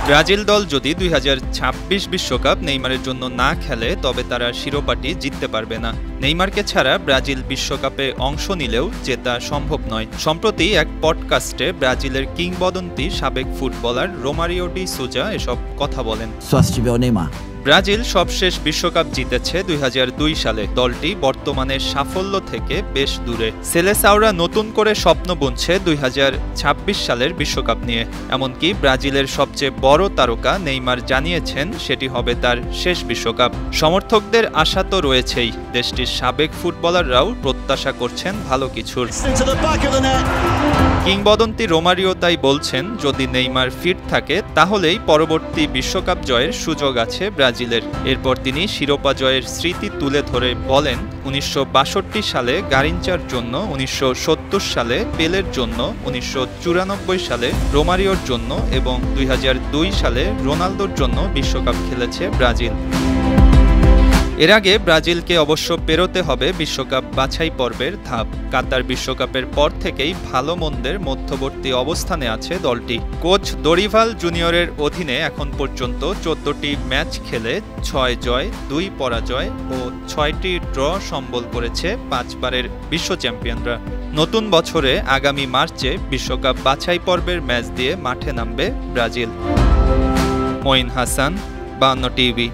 Brazil দল যদি 2026 বিশ্বকাপ নেইমারের জন্য না খেলে তবে তারা শিরোপাটি জিততে পারবে না। নেইমারকে ছাড়া ব্রাজিল বিশ্বকাপে অংশ নিলেও জেতা সম্ভব নয়। সম্প্রতি এক পডকাস্টে ব্রাজিলের কিংবদন্তি সাবেক ফুটবলার রোমারিও ডি সুজা এসব কথা বলেন। ব্রাজিল সবশেষ বিশ্বকাপ জিতেছে 2002 সালে। দলটি বর্তমানের সাফল্য থেকে বেশ দূরে। সেলেসাওরা নতুন করে স্বপ্ন বুনছে 2026 সালের বিশ্বকাপ নিয়ে। এমনকি ব্রাজিলের সবচেয়ে বড় তারকা নেইমার জানিয়েছেন সেটি হবে তার শেষ বিশ্বকাপ। সমর্থকদের আশা তো রয়েছেই, দেশটির সাবেক ফুটবলাররাও প্রত্যাশা করছেন ভালো কিছুর। কিংবদন্তি রোমারিও তাই বলছেন, যদি নেইমার ফিট থাকে তাহলেই পরবর্তী বিশ্বকাপ জয়ের সুযোগ আছে ব্রাজিলের। এরপর তিনি শিরোপা জয়ের স্মৃতি তুলে ধরে বলেন, 1962 সালে গারিঞ্চার জন্য, 1970 সালে পেলের জন্য, 1994 সালে রোমারিওর জন্য এবং 2002 সালে রোনালদোর জন্য বিশ্বকাপ খেলেছে ব্রাজিল। এর আগে ব্রাজিলকে অবশ্য পেরোতে হবে বিশ্বকাপ বাছাই পর্বের ধাপ। কাতার বিশ্বকাপের পর থেকেই ভালো মন্দের মধ্যবর্তী অবস্থানে আছে দলটি। কোচ দরিভাল জুনিয়রের অধীনে এখন পর্যন্ত 14টি ম্যাচ খেলে 6 জয়, 2 পরাজয় ও 6টি ড্র সম্বল করেছে 5 বারের বিশ্ব চ্যাম্পিয়নরা। নতুন বছরে আগামী মার্চে বিশ্বকাপ বাছাই পর্বের ম্যাচ দিয়ে মাঠে নামবে ব্রাজিল। মঈন হাসান, 52 টিভি।